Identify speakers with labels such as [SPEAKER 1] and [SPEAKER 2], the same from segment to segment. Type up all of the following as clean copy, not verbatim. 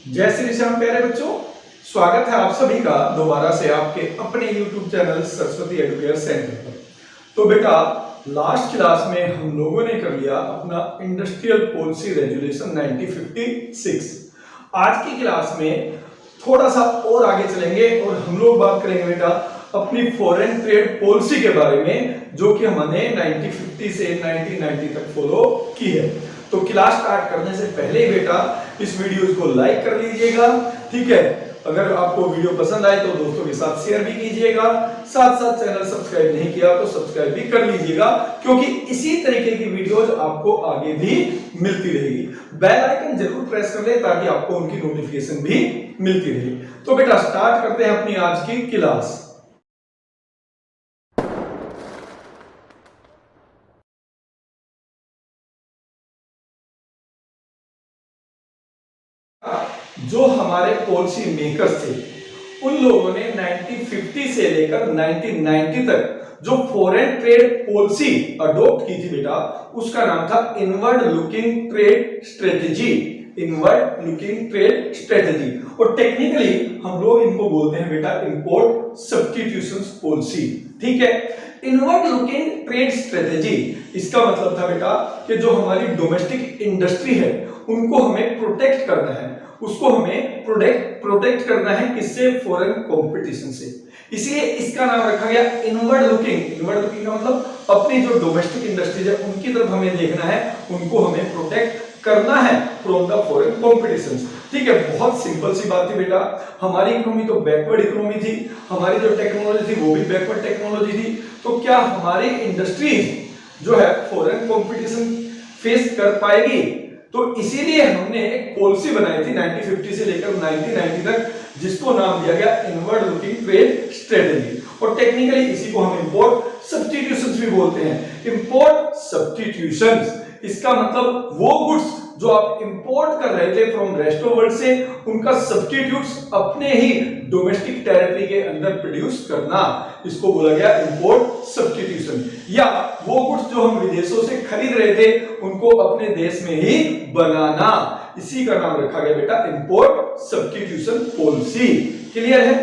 [SPEAKER 1] जय श्री श्याम प्यारे बच्चों, स्वागत है आप सभी का दोबारा से आपके अपने YouTube channel Saraswati Educare centre पर। तो बेटा, लास्ट क्लास में हम लोगों ने कर लिया अपना इंडस्ट्रियल पॉलिसी रेजुलेशन 1956। आज की क्लास में थोड़ा सा और आगे चलेंगे और हम लोग बात करेंगे बेटा अपनी फॉरेन ट्रेड पॉलिसी के बारे में, जो कि हमने 1950 से 1990 तक फॉलो की है। तो क्लास स्टार्ट करने से पहले बेटा इस वीडियो को लाइक कर लीजिएगा, ठीक है। अगर आपको वीडियो पसंद आए तो दोस्तों के साथ शेयर भी कीजिएगा, साथ साथ चैनल सब्सक्राइब नहीं किया तो सब्सक्राइब भी कर लीजिएगा, क्योंकि इसी तरीके की वीडियोस आपको आगे भी मिलती रहेगी। बेल आइकन जरूर प्रेस कर ले ताकि आपको उनकी नोटिफिकेशन भी मिलती रहे। तो बेटा स्टार्ट करते हैं अपनी आज की क्लास। जो हमारे पॉलिसी मेकर्स थे उन लोगों ने 1950 से लेकर 1990 तक जो फॉरेन ट्रेड पॉलिसी अडॉप्ट की थी बेटा, उसका नाम था inward looking trade strategy. Inward looking trade strategy, और टेक्निकली हम लोग इनको बोलते हैं बेटा इंपोर्ट सब्स्टिट्यूशन पॉलिसी, ठीक है। इनवर्ड लुकिंग ट्रेड स्ट्रेटेजी, इसका मतलब था बेटा कि जो हमारी डोमेस्टिक इंडस्ट्री है उनको हमें प्रोटेक्ट करना है, उसको हमें प्रोटेक्ट करना है किससे? फॉरेन कंपटीशन से। इसलिए इसका नाम रखा गया इनवर्ड लुकिंग। इनवर्ड लुकिंग का मतलब अपनी जो डोमेस्टिक इंडस्ट्रीज है उनकी तरफ हमें देखना है, उनको हमें प्रोटेक्ट करना है फ्रॉम द फॉरेन कंपटीशन, ठीक है। बहुत सिंपल सी बात थी बेटा, हमारी इकोनॉमी तो बैकवर्ड इकोनॉमी थी, हमारी जो टेक्नोलॉजी थी वो भी बैकवर्ड टेक्नोलॉजी थी। तो क्या हमारी इंडस्ट्रीज जो है फॉरेन कंपटीशन फेस कर पाएगी? तो इसीलिए हमने एक पॉलिसी बनाई थी 1950 से लेकर 1990 तक, जिसको नाम दिया गया इनवर्ड लुकिंग ट्रेड स्ट्रेटेजी। और टेक्निकली इसी को हम इंपोर्ट सब्स्टिट्यूशंस भी बोलते हैं। इंपोर्ट सब्स्टिट्यूशंस, इसका मतलब वो गुड्स जो आप इंपोर्ट कर रहे थे फ्रॉम रेस्ट ऑफ वर्ल्ड से, उनका सब्स्टिट्यूट्स अपने ही डोमेस्टिक टेरिटरी के अंदर प्रोड्यूस करना, इसको बोला गया इंपोर्ट सब्स्टिट्यूशन। या वो गुड्स जो हम विदेशों से खरीद रहे थे उनको अपने देश में ही बनाना, इसी का नाम रखा गया बेटा इंपोर्ट सब्स्टिट्यूशन पॉलिसी। क्लियर है?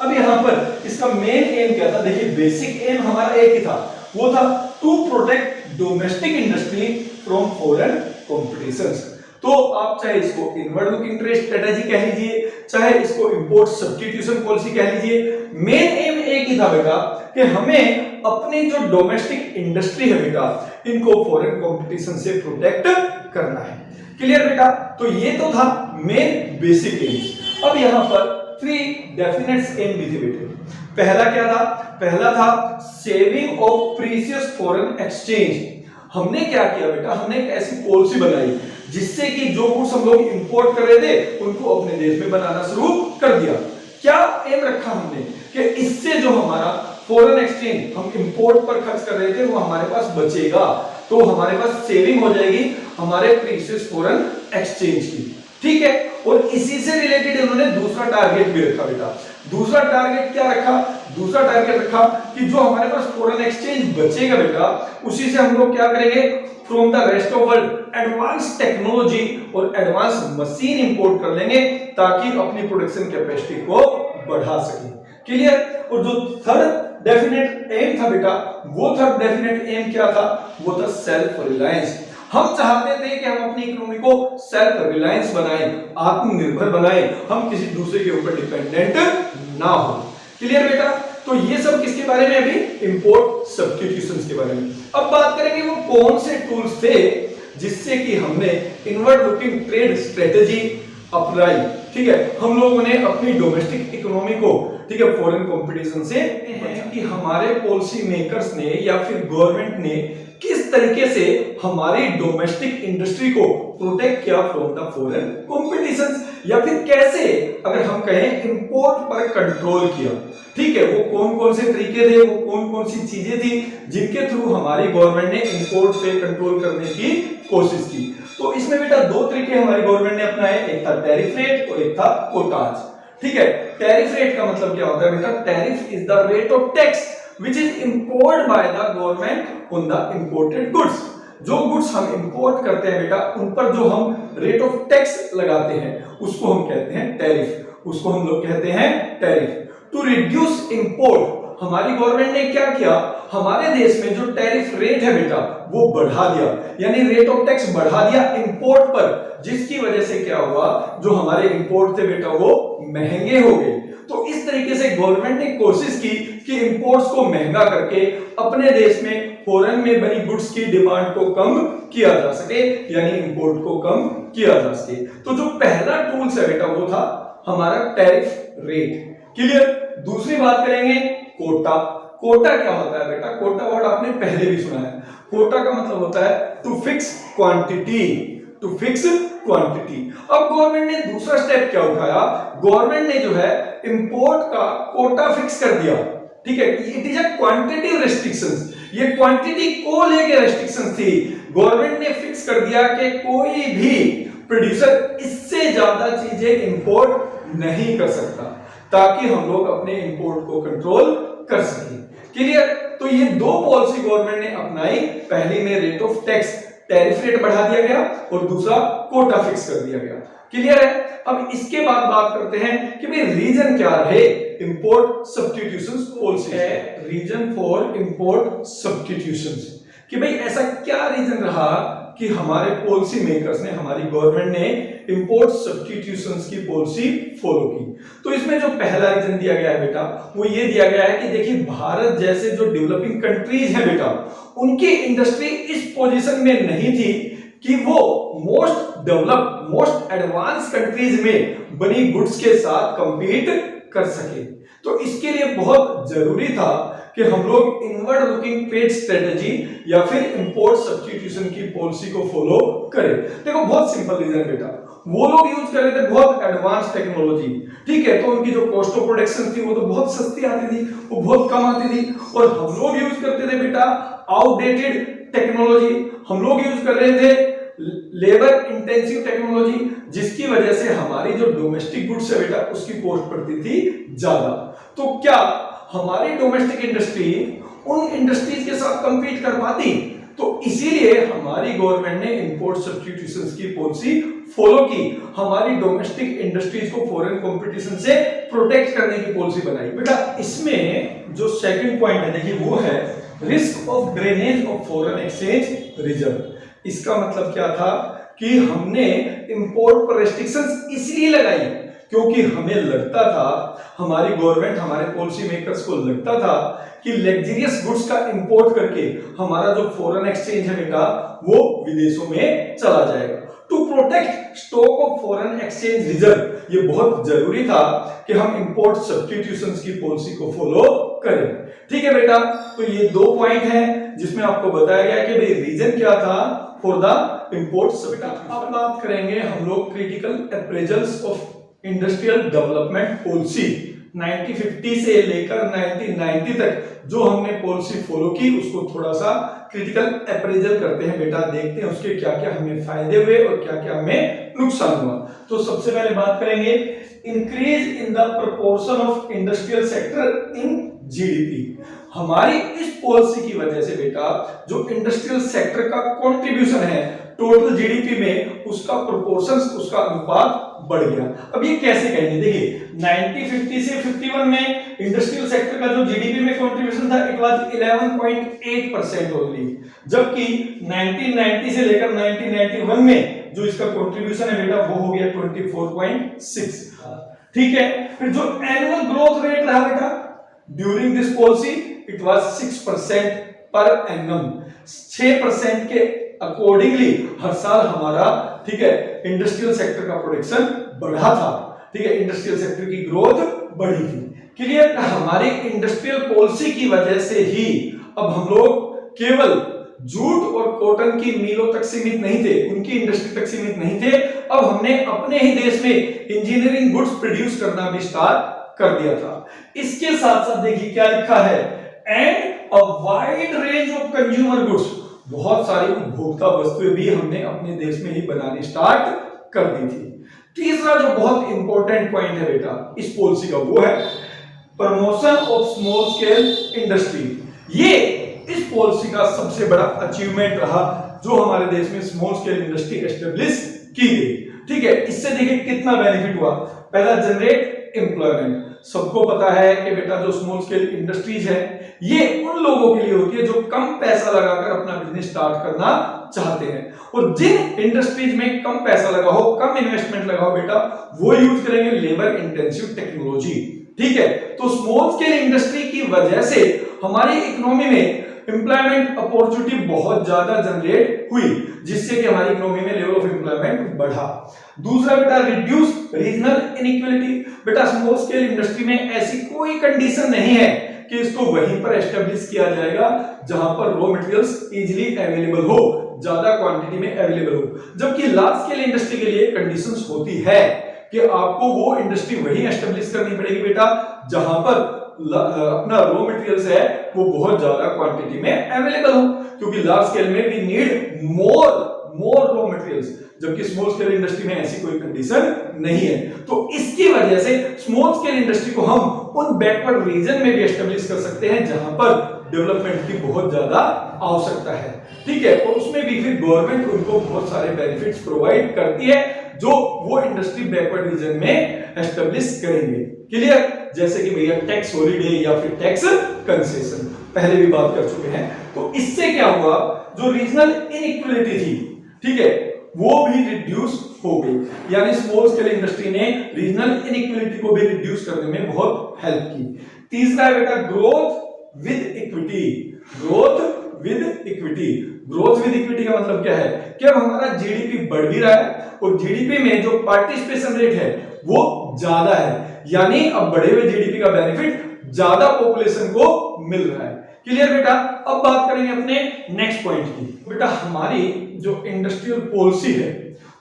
[SPEAKER 1] अब यहां पर इसका मेन एम क्या था? देखिए बेसिक एम हमारा एक ही था, वो था to protect domestic industry from foreign competitions. तो आप चाहे इसको इनवर्ड लुकिंग ट्रेड स्ट्रेटेजी कह लीजिए, चाहे इसको इंपोर्ट सब्स्टिट्यूशन पॉलिसी कह लीजिए, मेन एम एक ही था बेटा कि हमें अपनी जो डोमेस्टिक इंडस्ट्री है बेटा इनको फॉरेन कॉम्पिटिशन से प्रोटेक्ट करना है। क्लियर बेटा? तो ये तो था मेन बेसिक एम। अब यहां पर 3 डेफिनेट एम भी थे बेटे। पहला क्या था? पहला था saving of precious foreign exchange. हमने क्या किया बेटा? हमने एक ऐसी पॉलिसी बनाई जिससे कि जो गुड्स हम लोग इंपोर्ट कर रहे थे उनको अपने देश में बनाना शुरू कर दिया। क्या एम रखा हमने कि इससे जो हमारा फॉरेन एक्सचेंज हम इंपोर्ट पर खर्च कर रहे थे वो हमारे पास बचेगा, तो हमारे पास सेविंग हो जाएगी हमारे प्रीशियस फॉरेन एक्सचेंज की, ठीक है। और इसी से रिलेटेड उन्होंने दूसरा टारगेट भी रखा बेटा। दूसरा टारगेट क्या रखा? दूसरा टारगेट रखा कि जो हमारे पास फॉरेन एक्सचेंज बचेगा बेटा उसी से हम लोग क्या करेंगे? From the rest of world advance technology और एडवांस मशीन इंपोर्ट कर लेंगे ताकि अपनी प्रोडक्शन कैपेसिटी को बढ़ा सकें। क्लियर? और जो थर्ड डेफिनेट एम था बेटा, वो थर्ड डेफिनेट एम क्या था? वो था सेल्फ रिलायंस। हम चाहते थे कि हम अपनी इकोनॉमी को सेल्फ रिलायंस बनाएं, आत्मनिर्भर बनाएं, हम किसी दूसरे के ऊपर डिपेंडेंट ना हो। क्लियर बेटा? तो ये सब किसके बारे में? अभी इंपोर्ट सब्स्टिट्यूशंस के बारे में। अब बात करेंगे वो कौन से टूल्स थे जिससे कि हमने इनवर्ड लुकिंग ट्रेड स्ट्रेटेजी अपनाई, ठीक है। हम लोगों ने अपनी डोमेस्टिक इकोनॉमी को, ठीक है, फॉरेन कंपटीशन से कि हमारे पॉलिसी मेकर्स ने या फिर गवर्नमेंट ने किस तरीके से हमारी डोमेस्टिक इंडस्ट्री को प्रोटेक्ट किया फ्रॉम द फॉरेन कॉम्पिटिशंस, या फिर कैसे अगर हम कहें इंपोर्ट पर कंट्रोल किया, ठीक है। वो कौन कौन से तरीके थे, वो कौन कौन सी चीजें थी जिनके थ्रू हमारी गवर्नमेंट ने इंपोर्ट पे कंट्रोल करने की कोशिश की। तो इसमें बेटा 2 तरीके हमारी गवर्नमेंट ने अपनाए, एक था टैरिफ रेट और एक था कोटाज, ठीक है। टैरिफ रेट का मतलब क्या होता है बेटा? Tariff is the rate of tax which is imposed by the government on the imported goods। जो गुड्स हम इंपोर्ट करते हैं बेटा उन पर जो हम रेट ऑफ टैक्स लगाते हैं उसको हम कहते हैं टैरिफ, उसको हम लोग कहते हैं टैरिफ। टू रिड्यूस इंपोर्ट, हमारी गवर्नमेंट ने क्या किया, हमारे देश में जो टैरिफ रेट है बेटा वो बढ़ा दिया, यानी रेट ऑफ टैक्स बढ़ा दिया इंपोर्ट पर, जिसकी वजह से क्या हुआ, जो हमारे इंपोर्ट थे बेटा वो महंगे हो गए। तो इस तरीके से गवर्नमेंट ने कोशिश की कि इंपोर्ट्स को महंगा करके अपने देश में फॉरेन में बनी गुड्स की डिमांड को कम किया जा सके, यानी इंपोर्ट को कम किया जा सके। तो जो पहला टूल्स है बेटा वो था हमारा टैरिफ रेट। क्लियर। दूसरी बात करेंगे कोटा। कोटा क्या होता है बेटा, कोटा वर्ड आपने पहले भी सुना है। कोटा का मतलब होता है to fix quantity, to fix quantity. अब गवर्नमेंट ने दूसरा स्टेप क्या उठाया, गवर्नमेंट ने जो है इंपोर्ट का कोटा फिक्स कर दिया। ठीक है, it is a quantitative restrictions, ये क्वांटिटी को लेके रेस्ट्रिक्शंस थी। गवर्नमेंट ने फिक्स कर दिया कि कोई भी प्रोड्यूसर इससे ज्यादा चीजें इंपोर्ट नहीं कर सकता, ताकि हम लोग अपने इंपोर्ट को कंट्रोल कर सकें। क्लियर। तो ये दो पॉलिसी गवर्नमेंट ने अपनाई, पहली में rate of tax tariff rate बढ़ा दिया गया और दूसरा कोटा फिक्स कर दिया गया। क्लियर है। अब इसके बाद बात करते हैं कि भाई रीजन क्या रहे इंपोर्ट सब्स्टिट्यूशन पॉलिसी है। रीजन फॉर इंपोर्ट सब्स्टिट्यूशन, कि भाई ऐसा क्या रीजन रहा कि हमारे पॉलिसी मेकर्स ने, हमारी गवर्नमेंट ने इंपोर्ट सब्स्टिट्यूशंस की पॉलिसी फॉलो की। तो इसमें जो पहला रीजन दिया गया है बेटा वो ये दिया गया है कि देखिए भारत जैसे जो डेवलपिंग कंट्रीज हैं बेटा, उनकी इंडस्ट्री इस पोजीशन में नहीं थी कि वो most develop, most advance countries में बनी गुड्स के साथ कंपीट कर सके। तो इसके लिए बहुत जरूरी था कि हम लोग इनवर्ड लुकिंग ट्रेड स्ट्रेटजी या फिर इंपोर्ट सब्स्टिट्यूशन की पॉलिसी को फॉलो करें। देखो बहुत सिंपल रीजन बेटा, वो लोग यूज कर रहे थे बहुत एडवांस टेक्नोलॉजी, ठीक है, तो उनकी जो कॉस्ट ऑफ प्रोडक्शन थी वो तो बहुत सस्ती आती थी, वो बहुत कम आती थी, और हम लोग यूज करते थे बेटा आउटडेटेड टेक्नोलॉजी, हम लोग यूज कर रहे थे लेबर इंटेंसिव टेक्नोलॉजी, जिसकी वजह से हमारी जो डोमेस्टिक गुड्स है बेटा उसकी कॉस्ट पड़ती थी ज्यादा। तो क्या हमारी डोमेस्टिक इंडस्ट्री उन इंडस्ट्रीज के साथ कंपीट कर पाती? तो इसीलिए हमारी गवर्नमेंट ने इंपोर्ट सब्स्टिट्यूशंस की पॉलिसी फॉलो की, हमारी डोमेस्टिक इंडस्ट्रीज को फॉरेन कंपटीशन से प्रोटेक्ट करने की पॉलिसी बनाई। बेटा इसमें जो सेकंड पॉइंट है देखिए वो है risk of drainage of foreign exchange reserve. इसका मतलब क्या था कि हमने इंपोर्ट पर रेस्ट्रिक्शंस इसलिए लगाई क्योंकि हमें लगता था, हमारी गवर्नमेंट, हमारे पॉलिसी मेकर्स को लगता था कि लग्जरियस गुड्स का इंपोर्ट करके हमारा जो फॉरेन एक्सचेंज है बेटा वो विदेशों में चला जाएगा। To protect stock of foreign exchange reserve, ये बहुत जरूरी था कि हम इंपोर्ट सब्स्टिट्यूशंस की पॉलिसी को फॉलो करें। ठीक है बेटा, तो ये दो पॉइंट हैं जिसमें आपको बताया गया कि भाई रीजन क्या था फॉर द इंपोर्ट सब्स्टिट्यूशन। अब बात करेंगे हम लोग critical appraisals of industrial development policy 1950 से लेकर 1990 तक जो हमने पॉलिसी फॉलो की उसको थोड़ा सा क्रिटिकल अप्रेजल करते हैं बेटा, देखते हैं उसके क्या क्या हमें फायदे हुए और क्या क्या हमें नुकसान हुआ। तो सबसे पहले बात करेंगे increase in the proportion of industrial sector in GDP. हमारी इस पॉलिसी की वजह से बेटा जो इंडस्ट्रियल सेक्टर का कंट्रीब्यूशन है टोटल जीडीपी में, उसका प्रोपोर्शन, उसका अनुपात बढ़ गया। अब ये कैसे कहेंगे, देखिए 1950 से 51 में इंडस्ट्रियल सेक्टर का जो जीडीपी में कंट्रीब्यूशन था इट वाज 11.8% ओनली, जबकि 1990 से लेकर 1991 में जो इसका कंट्रीब्यूशन है बेटा वो हो गया 24.6। ठीक है, फिर जो एनुअल ग्रोथ रेट रहा बेटा during this policy it was 6% per annum, 6% के अकॉर्डिंगली हर साल हमारा, ठीक है, इंडस्ट्रियल सेक्टर का प्रोडक्शन बढ़ा था, ठीक है, इंडस्ट्रियल सेक्टर की ग्रोथ बढ़ी थी। क्लियर। हमारी इंडस्ट्रियल पॉलिसी की वजह से ही अब हम लोग केवल जूट और कॉटन की मिलों तक सीमित नहीं थे, उनकी इंडस्ट्री तक सीमित नहीं थे, अब हमने अपने ही देश में इंजीनियरिंग गुड्स प्रोड्यूस करना भी स्टार्ट कर दिया था। इसके साथ साथ देखिए क्या लिखा है, and a wide range of consumer goods, बहुत सारी उपभोक्ता वस्तुएं भी हमने अपने देश में ही बनानी स्टार्ट कर दी थी। तीसरा जो बहुत इंपॉर्टेंट पॉइंट है बेटा इस पॉलिसी का वो है promotion of small scale industry. ये इस पॉलिसी का सबसे बड़ा अचीवमेंट रहा, जो हमारे देश में स्मॉल स्केल इंडस्ट्री एस्टेब्लिश की गई। ठीक है, इससे देखिए कितना बेनिफिट हुआ। पहला, जनरेट एम्प्लॉयमेंट। सबको पता है कि बेटा जो स्मॉल स्केल इंडस्ट्रीज है ये उन लोगों के लिए होती है जो कम पैसा लगाकर अपना बिजनेस स्टार्ट करना चाहते हैं, और जिन इंडस्ट्रीज में कम पैसा लगा हो, कम इन्वेस्टमेंट लगा हो बेटा, वो यूज करेंगे लेबर इंटेंसिव टेक्नोलॉजी। ठीक है, तो स्मॉल स्केल इंडस्ट्री की वजह से हमारी इकोनॉमी में एम्प्लॉयमेंट अपॉर्चुनिटी बहुत ज्यादा जनरेट हुई, जिससे कि हमारी इकोनॉमी में लेवल ऑफ एम्प्लॉयमेंट बढ़ा। दूसरा बेटा, रिड्यूस रीजनल इनइक्वालिटी। बेटा स्मॉल स्केल इंडस्ट्री में ऐसी कोई कंडीशन नहीं है कि इसको वहीं पर एस्टेब्लिश किया जाएगा जहां पर रॉ मटेरियल्स इजीली अवेलेबल हो, ज्यादा क्वांटिटी में अवेलेबल हो, जबकि लार्ज स्केल इंडस्ट्री के लिए कंडीशंस होती है कि आपको वो इंडस्ट्री वहीं एस्टेब्लिश करनी पड़ेगी बेटा जहां पर अपना रॉ मटेरियल्स है वो बहुत ज्यादा क्वांटिटी में अवेलेबल हो, क्योंकि लार्ज स्केल में we need more raw materials, जबकि स्मॉल स्केल इंडस्ट्री में ऐसी कोई कंडीशन नहीं है। तो इसकी वजह से स्मॉल स्केल इंडस्ट्री को हम उन बैकवर्ड रीजन में भी एस्टेब्लिश कर सकते हैं जहां पर डेवलपमेंट की बहुत ज्यादा आवश्यकता है। ठीक है, और उसमें भी फिर गवर्नमेंट उनको बहुत सारे बेनिफिट्स प्रोवाइड करती है जो वो इंडस्ट्री बैकवर्ड रीजन में एस्टेब्लिश करेंगे। क्लियर? जैसे कि भैया टैक्स हॉलीडे या फिर टैक्स कंसेशन, पहले भी बात कर चुके हैं। तो इससे क्या हुआ, जो रीजनल इनइक्वालिटी थी, ठीक है, वो भी रिड्यूस हो गई, यानी स्मॉल स्केल इंडस्ट्री ने रीजनल इनइक्वालिटी को भी रिड्यूस करने में बहुत हेल्प की। तीसरा है बेटा growth with equity. Growth with equity. Growth with equity का मतलब क्या है कि अब हमारा जीडीपी बढ़ भी रहा है और जीडीपी में जो पार्टिसिपेशन रेट है वो ज्यादा है, यानी अब बढ़े हुए जीडीपी का बेनिफिट ज्यादा पॉपुलेशन को मिल रहा है। क्लियर बेटा? अब बात करेंगे अपने नेक्स्ट पॉइंट की। बेटा हमारी जो इंडस्ट्रियल पॉलिसी है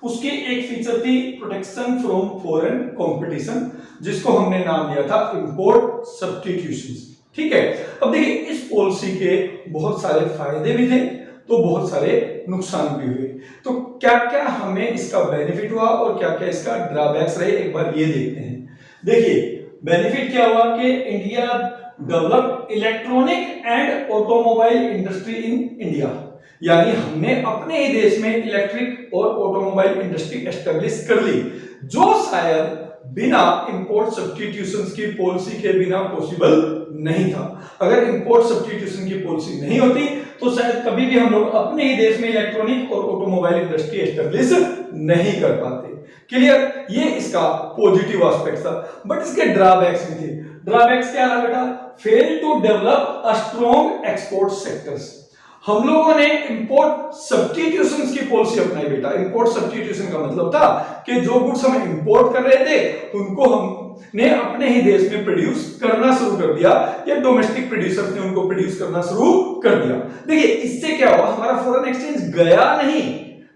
[SPEAKER 1] उसकी एक फीचर थी प्रोटेक्शन फ्रॉम फॉरेन कंपटीशन, जिसको हमने नाम दिया था इंपोर्ट सब्स्टिट्यूशन। ठीक है, अब देखिए इस पॉलिसी के बहुत सारे फायदे भी थे तो बहुत सारे नुकसान भी हुए। तो क्या क्या हमें इसका बेनिफिट हुआ और क्या क्या इसका ड्रॉबैक्स रहे, एक बार ये देखते हैं। देखिए बेनिफिट क्या हुआ कि India develop electronic and automobile industry in India, यानी हमने अपने ही देश में इलेक्ट्रिक और ऑटोमोबाइल इंडस्ट्री एस्टेब्लिश कर ली, जो शायद बिना इंपोर्ट सब्स्टिट्यूशन की पॉलिसी के बिना पॉसिबल नहीं था। अगर इंपोर्ट सब्स्टिट्यूशन की पॉलिसी नहीं होती तो शायद कभी भी हम लोग अपने ही देश में इलेक्ट्रॉनिक और ऑटोमोबाइल इंडस्ट्री एस्टेब्लिश नहीं कर पाते। क्लियर? ये इसका पॉजिटिव एस्पेक्ट था, बट इसके ड्रॉबैक्स भी थे। ड्रॉबैक्स क्या रहा बेटा? Fail to develop a strong export sectors. हम लोगों ने इंपोर्ट सब्स्टिट्यूशन की पॉलिसी अपनाई बेटा। इंपोर्ट सब्स्टिट्यूशन का मतलब था कि जो गुड्स हम इंपोर्ट कर रहे थे उनको हमने अपने ही देश में प्रोड्यूस करना शुरू कर दिया, या डोमेस्टिक प्रोड्यूसर्स ने उनको प्रोड्यूस करना शुरू कर दिया। देखिए इससे क्या हुआ, हमारा फॉरेन एक्सचेंज गया नहीं।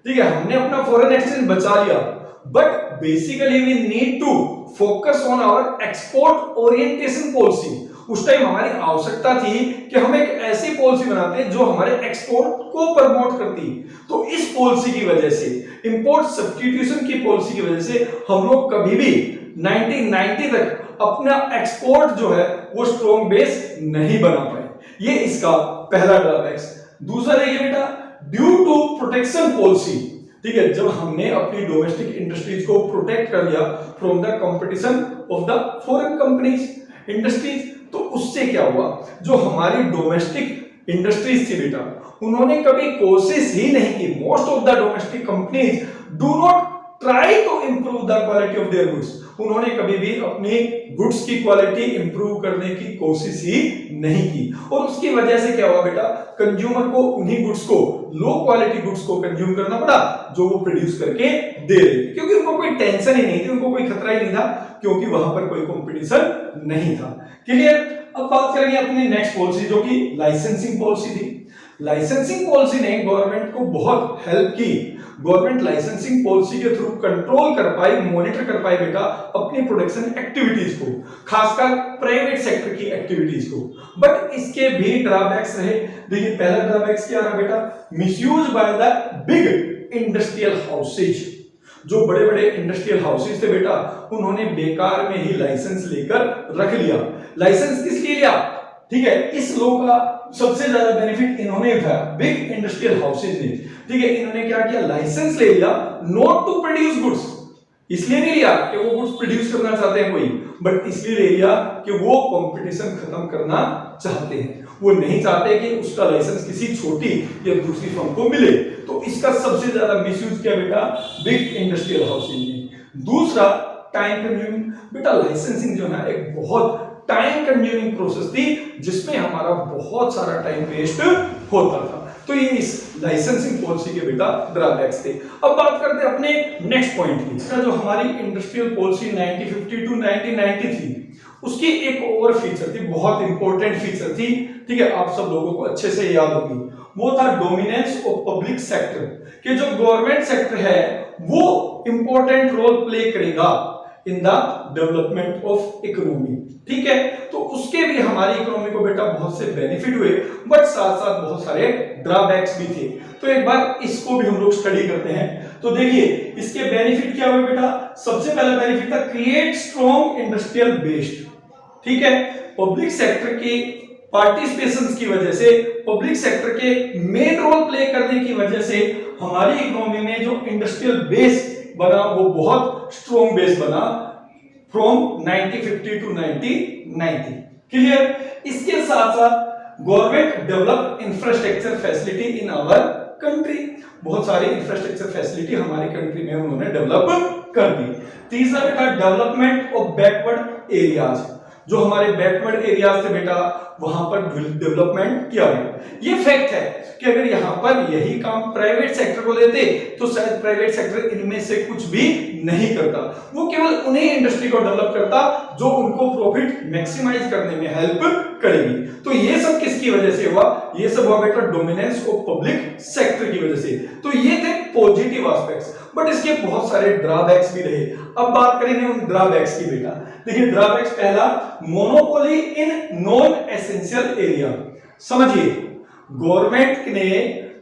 [SPEAKER 1] ठीक है, हमने अपना फॉरेन एक्सचेंज बचा लिया, but basically we need to focus on our export orientation policy. उस टाइम हमारी आवश्यकता थी कि हम एक ऐसी पॉलिसी बनाते जो हमारे एक्सपोर्ट को प्रमोट करती। तो इस पॉलिसी की वजह से, इंपोर्ट सब्स्टिट्यूशन की पॉलिसी की वजह से हम लोग कभी भी 1990 तक अपना एक्सपोर्ट जो है वो स्ट्रॉन्ग बेस नहीं बना पाए। ये इसका पहला ड्रॉबैक्स। दूसरा देखिए बेटा, ड्यू टू प्रोटेक्शन पॉलिसी, ठीक है, जब हमने अपनी डोमेस्टिक इंडस्ट्रीज को प्रोटेक्ट कर लिया from the competition of the foreign companies industries, तो उससे क्या हुआ, जो हमारी डोमेस्टिक इंडस्ट्रीज थी बेटा, उन्होंने कभी कोशिश ही नहीं की। Most of the domestic companies do not try to improve the quality of their goods. उन्होंने कभी भी अपनी गुड्स की क्वालिटी इंप्रूव करने की कोशिश ही नहीं की, और उसकी वजह से क्या हुआ बेटा, कंज्यूमर को उन्हीं गुड्स को, लो क्वालिटी गुड्स को कंज्यूम करना पड़ा जो वो प्रोड्यूस करके दे रहे थे, क्योंकि उनको कोई टेंशन ही नहीं थी, उनको कोई खतरा ही नहीं था, क्योंकि वहां पर कोई कंपटीशन नहीं था। क्लियर? अब बात करेंगे अपनी नेक्स्ट पॉलिसी जो कि लाइसेंसिंग पॉलिसी थी। लाइसेंसिंग पॉलिसी ने गवर्नमेंट को बहुत हेल्प की। गवर्नमेंट लाइसेंसिंग पॉलिसी के थ्रू कंट्रोल कर पाई, मॉनिटर कर पाई बेटा अपनी प्रोडक्शन एक्टिविटीज को, खासकर प्राइवेट सेक्टर की एक्टिविटीज को। बट इसके भी ड्रॉबैक्स रहे। देखिए पहला ड्रॉबैक्स क्या रहा बेटा, misuse by the big industrial houses. जो बड़े बड़े इंडस्ट्रियल हाउसेज थे बेटा, उन्होंने बेकार में ही लाइसेंस लेकर रख लिया। लाइसेंस किस लिए लिया? ठीक है, इस लॉ का सबसे ज्यादा बेनिफिट इन्होंने उठाया, बिग इंडस्ट्रियल हाउसेज ने। ठीक है, इन्होंने क्या किया, लाइसेंस ले लिया नॉट टू प्रोड्यूस गुड्स, इसलिए नहीं लिया कि वो गुड्स प्रोड्यूस करना चाहते हैं कोई, बट इसलिए ले लिया कि वो कंपटीशन खत्म करना चाहते हैं। वो नहीं चाहते कि उसका लाइसेंस किसी छोटी या दूसरी फर्म को मिले। तो इसका सबसे ज्यादा मिसयूज किया बेटा बिग इंडस्ट्रियल हाउसिंग ने। दूसरा टाइम कंज्यूमिंग, बेटा लाइसेंसिंग जो है एक बहुत टाइम कंज्यूमिंग प्रोसेस थी जिसमें हमारा बहुत सारा टाइम वेस्ट होता था। तो ये इस लाइसेंसिंग पॉलिसी के बेटा ड्रॉबैक्स थे। अब बात करते हैं अपने नेक्स्ट पॉइंट की। इसका जो हमारी इंडस्ट्रियल पॉलिसी 1950 टू 1990 थी, उसकी एक और फीचर थी, बहुत इंपॉर्टेंट फीचर थी। ठीक है, आप सब लोगों को अच्छे से याद होगी, वो था डोमिनेंस ऑफ पब्लिक सेक्टर, कि जो गवर्नमेंट सेक्टर है वो इंपॉर्टेंट रोल प्ले करेगा in the development of economy. ठीक है, तो उसके भी हमारी इकोनॉमी को बेटा बहुत से बेनिफिट हुए, बट साथ साथ बहुत सारे ड्रॉबैक्स भी थे। तो एक बार इसको भी हम लोग स्टडी करते हैं। तो देखिए इसके बेनिफिट क्या हुए बेटा। सबसे पहला बेनिफिट था क्रिएट स्ट्रॉन्ग इंडस्ट्रियल बेस्ड। ठीक है, पब्लिक सेक्टर की पार्टिसिपेशन की वजह से, पब्लिक सेक्टर के मेन रोल प्ले करने की वजह से हमारी इकोनॉमी में जो इंडस्ट्रियल बेस बना वो बहुत स्ट्रॉन्ग बेस बना फ्रॉम 1950 टू 1990। क्लियर। इसके साथ साथ government develop infrastructure facility in our country, बहुत सारी इंफ्रास्ट्रक्चर फैसिलिटी हमारी कंट्री में उन्होंने डेवलप कर दी। तीसरा बेटा डेवलपमेंट ऑफ बैकवर्ड एरियाज, जो हमारे बैकवर्ड एरियाज थे बेटा वहां पर डेवलपमेंट किया गया। ये फैक्ट है कि अगर यहां पर यही काम प्राइवेट सेक्टर को देते तो शायद प्राइवेट सेक्टर इनमें से कुछ भी नहीं करता, वो केवल उन्हीं इंडस्ट्री को डेवलप करता जो उनको प्रॉफिट मैक्सिमाइज करने में हेल्प करेगी। तो ये सब किसकी वजह से हुआ, ये सब हुआ बेटा डोमिनेंस ऑफ पब्लिक सेक्टर की वजह से। तो ये थे पॉजिटिव एस्पेक्ट्स, बट इसके बहुत सारे ड्रॉबैक्स भी रहे। अब बात करेंगे उन ड्रॉबैक्स की बेटा। देखिए ड्रॉबैक्स पहला, monopoly in non essential area. समझिए गवर्नमेंट ने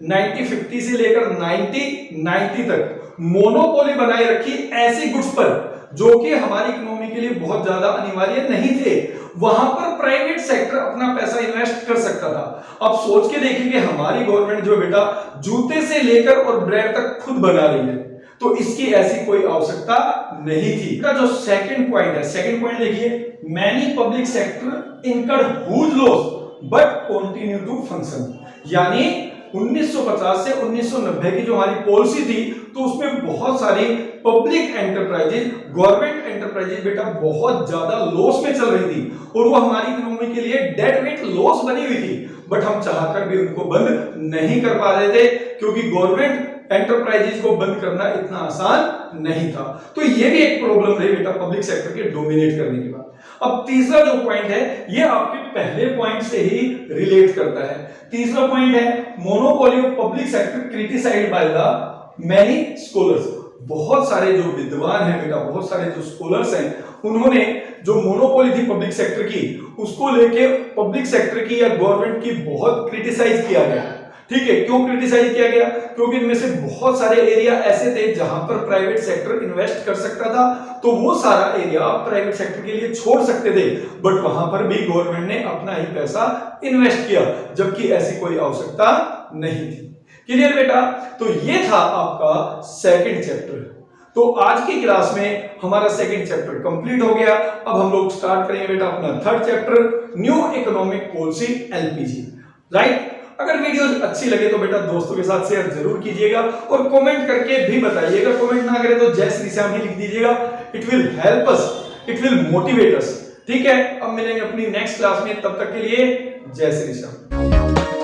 [SPEAKER 1] 1950 से लेकर 1990 तक मोनोपोली बनाए रखी ऐसी गुड्स पर जो कि हमारी इकोनॉमी के लिए बहुत ज्यादा अनिवार्य नहीं थे। वहां पर प्राइवेट सेक्टर अपना पैसा इन्वेस्ट कर सकता था। अब सोच के देखिए कि हमारी गवर्नमेंट जो बेटा जूते से लेकर और ब्रेड तक खुद बना रही है, तो इसकी ऐसी कोई आवश्यकता नहीं थी। इसका जो सेकंड पॉइंट है, सेकंड पॉइंट देखिए, many public sector incurred huge loss but continue to function. यानी 1950 से 1990 की जो हमारी पॉलिसी थी तो उसमें बहुत सारी पब्लिक एंटरप्राइजेज, गवर्नमेंट एंटरप्राइजेज बेटा बहुत ज्यादा लॉस में चल रही थी और वो हमारी इकोनॉमी के लिए डेड वेट लॉस बनी हुई थी, बट हम चाहकर भी उनको बंद नहीं कर पा रहे थे क्योंकि गवर्नमेंट एंटरप्राइजेज को बंद करना इतना आसान नहीं था। तो ये भी एक प्रॉब्लम रही बेटा पब्लिक सेक्टर के डोमिनेट करने के बाद। अब तीसरा जो पॉइंट है ये आपके पहले पॉइंट से ही रिलेट करता है। तीसरा पॉइंट है monopoly of public sector criticised by the many scholars. बहुत सारे जो विद्वान हैं बेटा, बहुत सारे जो स्कॉलर्स हैं, उन्होंने जो मोनोपोली थी पब्लिक सेक्टर की उसको लेके पब्लिक सेक्टर की या गवर्नमेंट की बहुत क्रिटिसाइज किया गया। ठीक है, क्यों क्रिटिसाइज किया गया, क्योंकि इनमें से बहुत सारे एरिया ऐसे थे जहां पर प्राइवेट सेक्टर इन्वेस्ट कर सकता था, तो वो सारा एरिया प्राइवेट सेक्टर के लिए छोड़ सकते थे, बट वहां पर भी गवर्नमेंट ने अपना ही पैसा इन्वेस्ट किया जबकि ऐसी कोई आवश्यकता नहीं थी। क्लियर बेटा। तो ये था आपका सेकंड चैप्टर। तो आज की क्लास में हमारा सेकंड चैप्टर कंप्लीट हो गया। अब हम लोग स्टार्ट करेंगे बेटा अपना third chapter, new economic policy LPG. Right. अगर वीडियो अच्छी लगे तो बेटा दोस्तों के साथ शेयर जरूर कीजिएगा और कमेंट करके भी बताइएगा। कमेंट ना करें तो जय श्री श्याम ही लिख दीजिएगा। It will help us, it will motivate अस। ठीक है, अब मिलेंगे अपनी नेक्स्ट क्लास में, तब तक के लिए जय श्री श्याम।